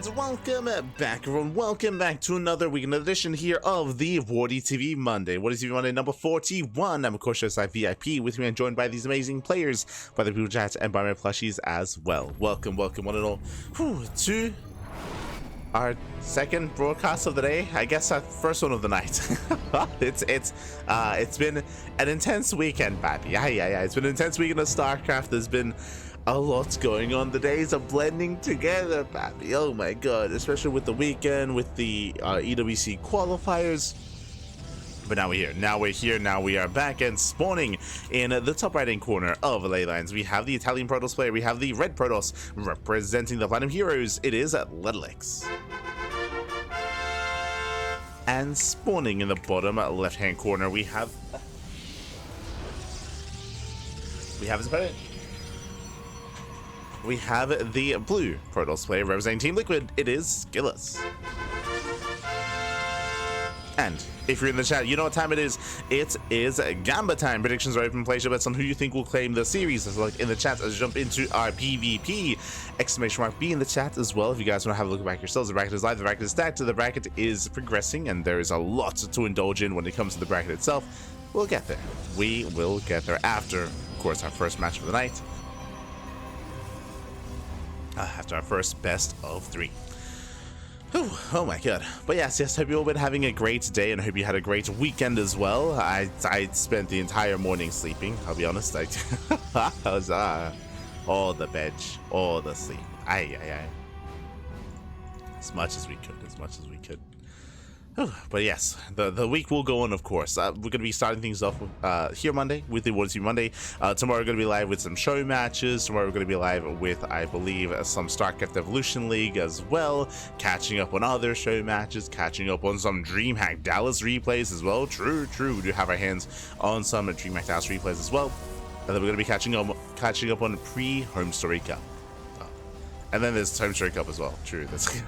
And welcome back, everyone. Welcome back to another weekend edition here of the WardiTV Monday. WardiTV Monday number 41. I'm of course just VIP. With me, I'm joined by these amazing players, by the people chat, and by my plushies as well. Welcome, welcome, one and all, to our second broadcast of the day. I guess our first one of the night. It's been an intense weekend, baby. Yeah. It's been an intense weekend of StarCraft. There's been a lot going on. The days are blending together, baby. Oh my god, especially with the weekend, with the EWC qualifiers. But now we're here. Now we are back and spawning in the top right hand corner of LetaleX. We have the Italian Protoss player. We have the red Protoss representing the Platinum Heroes. It is LetaleX. And spawning in the bottom left hand corner, we have his opponent. We have the blue Protoss player representing Team Liquid. It is SKillous. And if you're in the chat, you know what time it is. It is Gamba time. Predictions are open. Place your bets on who you think will claim the series. So like in the chat as we jump into our PvP. Exclamation mark B in the chat as well. If you guys want to have a look back yourselves, the bracket is live, the bracket is stacked, the bracket is progressing, and there is a lot to indulge in when it comes to the bracket itself. We'll get there. We will get there after, of course, our first match of the night. After our first best of 3. Oh my god. But yes, hope you've all been having a great day, and hope you had a great weekend as well. I spent the entire morning sleeping, I'll be honest. I was all the veg, all the sleep. As much as we could. But yes, the week will go on, of course. We're going to be starting things off here Monday with the WardiTV Monday. Tomorrow we're going to be live with some show matches. Tomorrow we're going to be live with, I believe, some StarCraft Evolution League as well. Catching up on other show matches. Catching up on some DreamHack Dallas replays as well. True. We do have our hands on some DreamHack Dallas replays as well. And then we're going to be catching up on pre-Home Story Cup. And then there's Home Story Cup as well. True. That's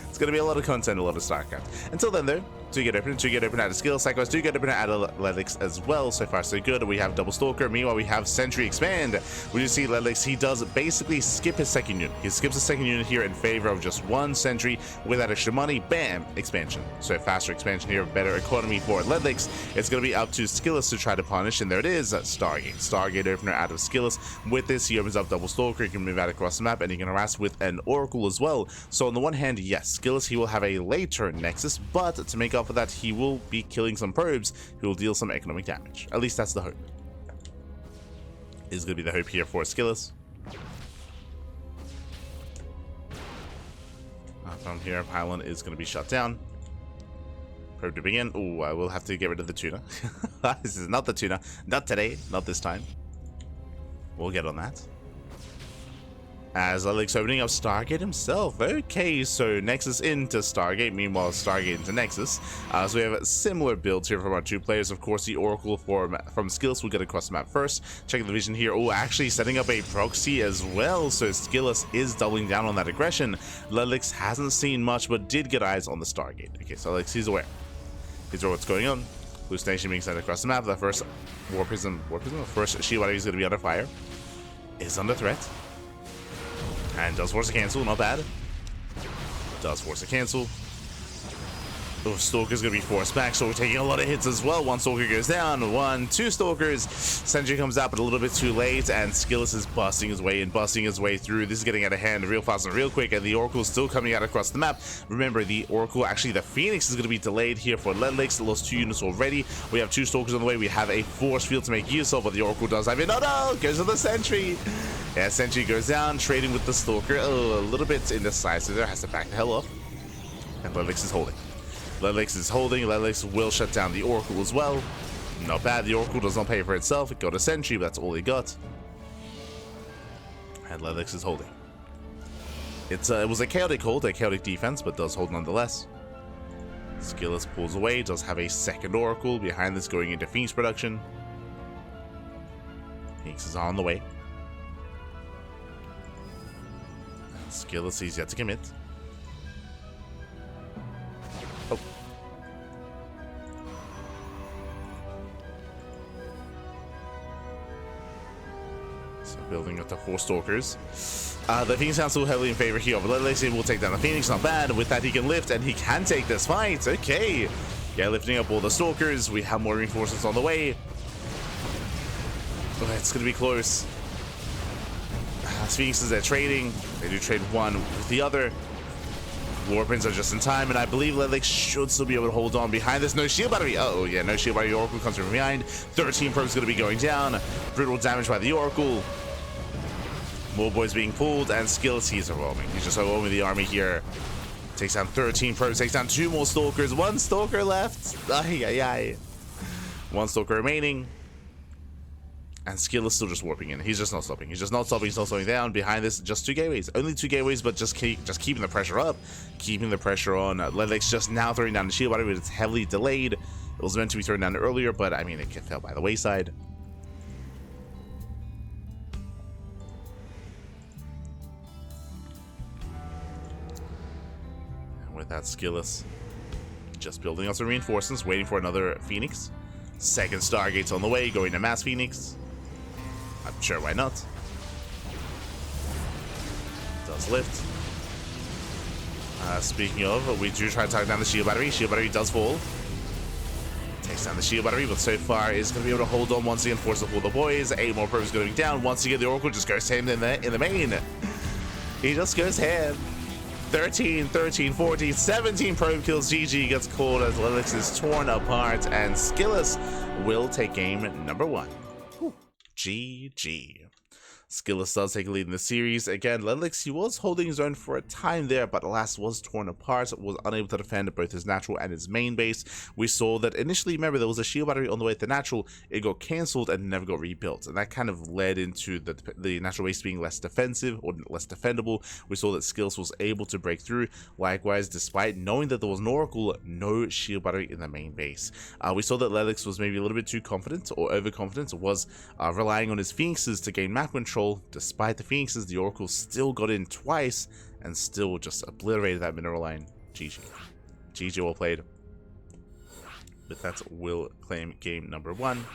It's going to be a lot of content, a lot of StarCraft. Until then, though, do get open out of SKillous. Likewise, do get open out of LetaleX as well. So far, so good. We have Double Stalker. Meanwhile, we have Sentry Expand. We do see LetaleX. He does basically skip his second unit. He skips his second unit here in favor of just one Sentry with that extra money. Bam! Expansion. So faster expansion here, better economy for LetaleX. It's going to be up to SKillous to try to punish, and there it is. Stargate. Stargate opener out of SKillous. With this, he opens up Double Stalker. He can move out across the map, and he can harass with an Oracle as well. So on the one hand, yes, SKillous, he will have a later Nexus, but to make up for that, he will be killing some probes who will deal some economic damage. At least that's the hope. Is going to be the hope here for SKillous. From here, Pylon is going to be shut down. Probe to begin. Oh, I will have to get rid of the tuna. This is not the tuna. Not today. Not this time. We'll get on that. As LetaleX opening up Stargate himself. Okay, so Nexus into Stargate, meanwhile Stargate into Nexus. So we have similar builds here from our two players. Of course, the Oracle from SKillous will get across the map first. Checking the vision here. Oh, actually setting up a proxy as well. So SKillous is doubling down on that aggression. LetaleX hasn't seen much, but did get eyes on the Stargate. Okay, so LetaleX, he's aware. He's aware what's going on. Hallucination being sent across the map. The first War Prism, the first Shiwari is going to be under fire. Is under threat. And does force a cancel, not bad. Does force a cancel. Oh, Stalker's gonna be forced back, so we're taking a lot of hits as well. One Stalker goes down, 1, 2 Stalkers. Sentry comes out, but a little bit too late, and SKillous is busting his way through. This is getting out of hand real fast and real quick, and the Oracle is still coming out across the map. Remember, the Oracle, actually the Phoenix is gonna be delayed here for LetaleX. Lost 2 units already. We have 2 Stalkers on the way. We have a force field to make use of, but the Oracle does have it. No, goes to the Sentry. Yeah, Sentry goes down, trading with the Stalker. Oh, a little bit indecisive there, has to back the hell off. And LetaleX is holding. LetaleX will shut down the Oracle as well. Not bad, the Oracle does not pay for itself. It got a Sentry, but that's all he got. And LetaleX is holding. It was a chaotic hold, a chaotic defense, but does hold nonetheless. SKillous pulls away, does have a second Oracle behind this going into Phoenix production. Phoenix is on the way. SKillous is yet to commit. Oh. So Building up to 4 Stalkers. The Phoenix sounds still heavily in favor here, but LetaleX will take down the Phoenix, not bad. With that, he can lift, and he can take this fight. Okay. Yeah, lifting up all the Stalkers. We have more reinforcements on the way. Oh, it's going to be close. Phoenixes, they're trading. They do trade one with the other. Warpins are just in time, and I believe LetaleX should still be able to hold on behind this. No shield battery. Uh-oh, yeah, no shield battery. Oracle comes from behind. 13 probes going to be going down. Brutal damage by the Oracle. More boys being pulled, and SKillous, he's overwhelming. He's just overwhelming the army here. Takes down 13 probes, takes down 2 more Stalkers. 1 Stalker left. Ay, ay, ay. 1 Stalker remaining. And SKillous still just warping in. He's just not stopping. He's just not stopping. He's not slowing down. Behind this, just 2 gateways. Only 2 gateways, but just keeping the pressure up. Keeping the pressure on. LetaleX just now throwing down the shield battery, but it's heavily delayed. It was meant to be thrown down earlier, but I mean, it fell by the wayside. And with that, SKillous just building up some reinforcements, waiting for another Phoenix. 2nd Stargate's on the way, going to Mass Phoenix. I'm sure why not. Does lift. Speaking of, we do try to target down the shield battery. Shield battery does fall. Takes down the shield battery, but so far is going to be able to hold on once again, force up all the boys. 8 more probes going down. Once again, the Oracle just goes ham in the main. He just goes ham. 13, 13, 14, 17 probe kills. GG gets called as LetaleX is torn apart, and SKillous will take game number 1. Whew. GG. SKillous does take a lead in the series. Again, LetaleX, he was holding his own for a time there, but alas was torn apart, was unable to defend both his natural and his main base. We saw that initially, remember, there was a shield battery on the way to the natural. It got cancelled and never got rebuilt, and that kind of led into the natural base being less defensive or less defendable. We saw that SKillous was able to break through. Likewise, despite knowing that there was an Oracle, no shield battery in the main base. We saw that LetaleX was maybe a little bit too confident or overconfident, or was relying on his Phoenixes to gain map control. Despite the Phoenixes, the Oracle still got in twice and still just obliterated that mineral line. GG. GG, well played. But that will claim game number 1.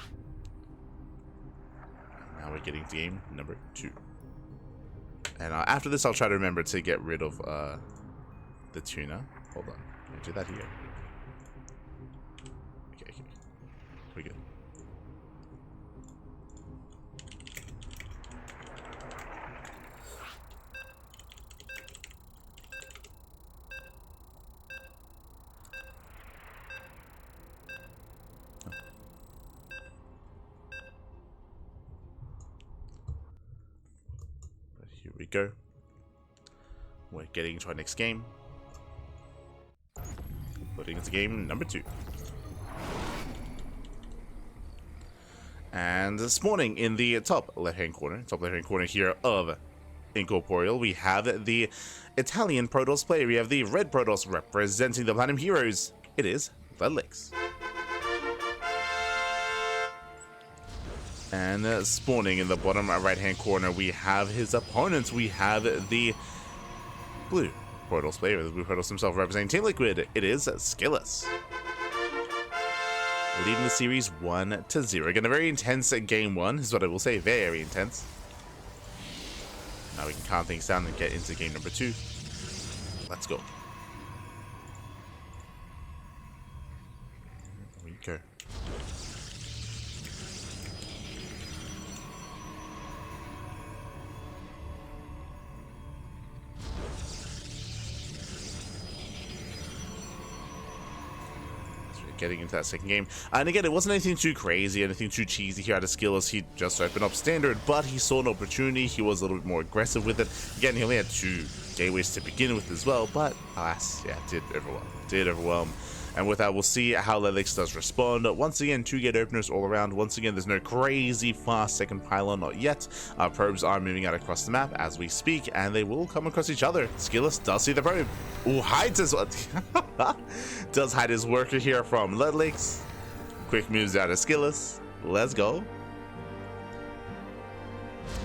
Now we're getting to game number 2. And after this, I'll try to remember to get rid of the tuna. Hold on. Let me do that here. Okay. We're good. Here we go. We're getting into our next game. Putting into game number 2. And this morning in the top left-hand corner here of Incorporeal, we have the Italian Protoss player. We have the red Protoss representing the Platinum Heroes. It is LetaleX. And spawning in the bottom right-hand corner, we have his opponents. We have the blue Protoss player, the blue Protoss himself, representing Team Liquid. It is SKillous. Leading the series 1-0. Again, a very intense game 1 is what I will say. Very intense. Now we can calm things down and get into game number 2. Let's go. There we go. Getting into that second game. And again, it wasn't anything too crazy, anything too cheesy here out of SKillous. He just opened up standard, but he saw an opportunity. He was a little bit more aggressive with it. Again, he only had 2 gateways to begin with as well, but alas, yeah, did overwhelm. And with that, we'll see how LetaleX does respond. Once again, 2 gate openers all around. Once again, there's no crazy fast second pylon, not yet. Our probes are moving out across the map as we speak, and they will come across each other. SKillous does see the probe. Ooh, hides his does hide his worker here from LetaleX. Quick moves out of SKillous. Let's go.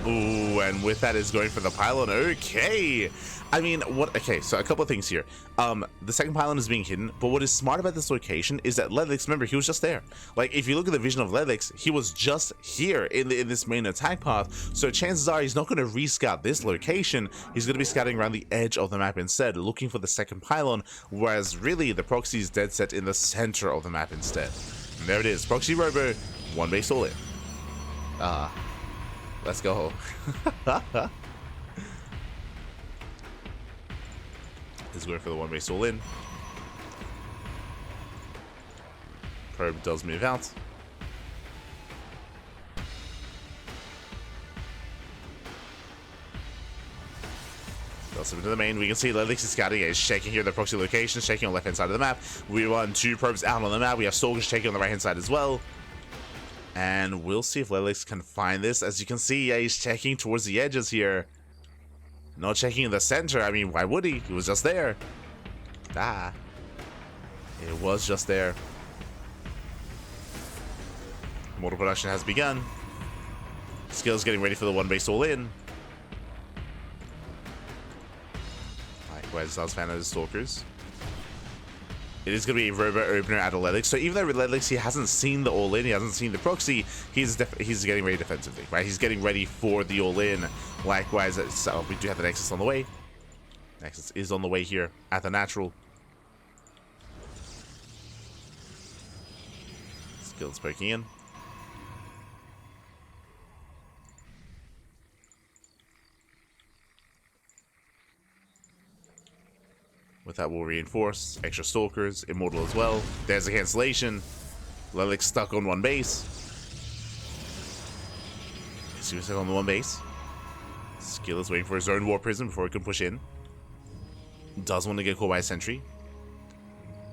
Ooh, and with that is going for the pylon. Okay. I mean, what? Okay, so a couple of things here. The second pylon is being hidden, but what is smart about this location is that LetaleX, remember, he was just there. Like, if you look at the vision of LetaleX, he was just here in this main attack path. So chances are he's not going to rescout this location. He's going to be scouting around the edge of the map instead, looking for the second pylon, whereas really the proxy is dead set in the center of the map instead. And there it is, proxy robo, one base all in. Let's go. He's going for the one base all in. Probe does move out. Does move to the main. We can see LetaleX is scouting. Is checking here the proxy location, checking on the left hand side of the map. We run 2 probes out on the map. We have Stalkers checking on the right hand side as well. And we'll see if LetaleX can find this. As you can see, yeah, he's checking towards the edges here. Not checking in the center. I mean, why would he? He was just there. Ah. It was just there. Mortal production has begun. SKillous getting ready for the one base all in. Likewise, does fan of his Stalkers. It is going to be a robo opener at LetaleX. So even though LetaleX, he hasn't seen the all-in, he hasn't seen the proxy, he's getting ready defensively, right? He's getting ready for the all-in. Likewise, so we do have the Nexus on the way. Nexus is on the way here at the natural. SKillous poking in. With that, we'll reinforce. Extra Stalkers, Immortal as well. There's a cancellation. LetaleX stuck on one base. He's stuck on the one base. SKillous waiting for his own War Prism before he can push in. Does want to get caught by a sentry.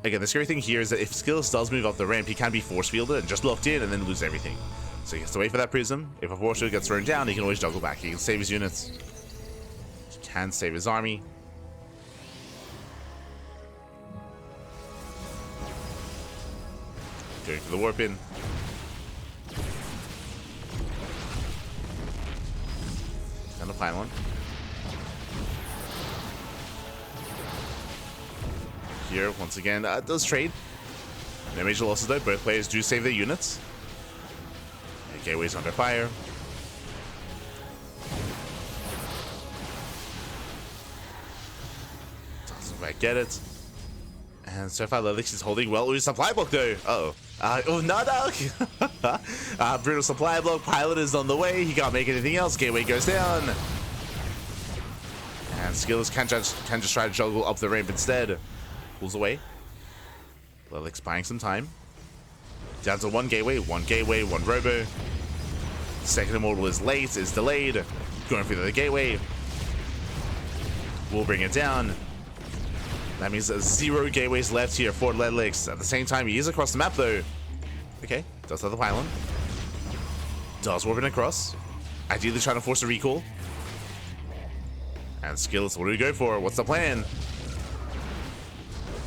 Again, the scary thing here is that if SKillous does move up the ramp, he can be force fielded and just locked in and then lose everything. So he has to wait for that Prism. If a force field gets thrown down, he can always juggle back. He can save his units. He can save his army. Going for the warp in. And the pylon. Here, once again, does trade. No major losses though. Both players do save their units. Gateway's under fire. Doesn't quite get it. And so far, LetaleX is holding well. Ooh, supply block though. Uh-oh. Oh, no. Brutal supply block. Pilot is on the way. He can't make anything else. Gateway goes down. And SKillous can just try to juggle up the ramp instead. Pulls away. LetaleX buying some time. Down to one gateway, one robo. Second Immortal is late, is delayed. Going through the gateway. We'll bring it down. That means 0 gateways left here for LetaleX. At the same time, he is across the map though. Okay, does have the pylon. Does warp it across. Ideally trying to force a recall. And SKillous, what do we go for? What's the plan?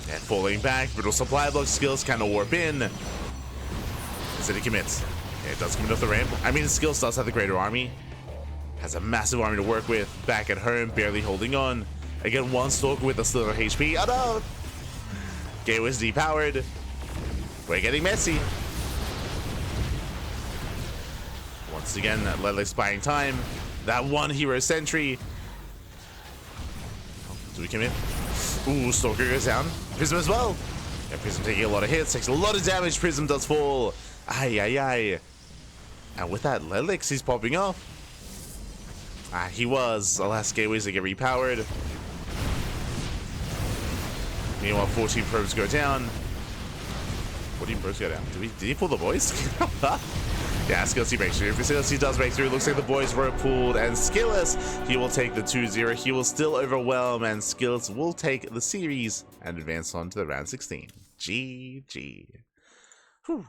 And falling back, brutal supply block. SKillous kind of warp in. Instead he commits. Okay, it does commit off the ramp. I mean, SKillous does have the greater army. Has a massive army to work with. Back at home, barely holding on. Again, one Stalker with a sliver of HP. Oh no! Gateway's depowered. We're getting messy. Once again, LetaleX buying time. That one hero sentry. Do we commit? Ooh, Stalker goes down. Prism as well. Yeah, Prism taking a lot of hits, takes a lot of damage. Prism does fall. Aye, aye, aye. And with that, LetaleX is popping off. He was. Alas, gateways to get repowered. Meanwhile, 14 probes go down. 14 probes go down. Did he pull the boys? Yeah, SKillous breaks through. If SKillous does break through, looks like the boys were pulled. And SKillous, he will take the 2-0. He will still overwhelm, and SKillous will take the series and advance on to the round 16. GG. Whew.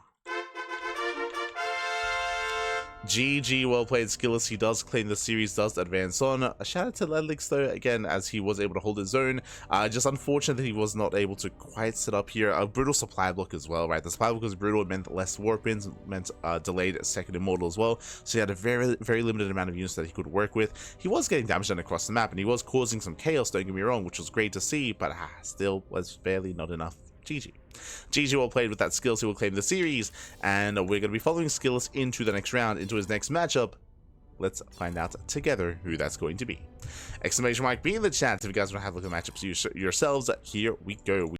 GG, well played, SKillous. He does claim the series, does advance on. A shout out to LetaleX though, again, as he was able to hold his own. Just unfortunate that he was not able to quite set up here. A brutal supply block as well, right? The supply block was brutal. It meant less warp ins, meant delayed second immortal as well. So he had a very limited amount of units that he could work with. He was getting damage done across the map, and he was causing some chaos, don't get me wrong, which was great to see, but still was barely not enough. GG. GG, well played with that. SKillous. He will claim the series, and we're going to be following SKillous into the next round, into his next matchup. Let's find out together who that's going to be. Exclamation mark be in the chat if you guys want to have a look at the matchups yourselves. Here we go.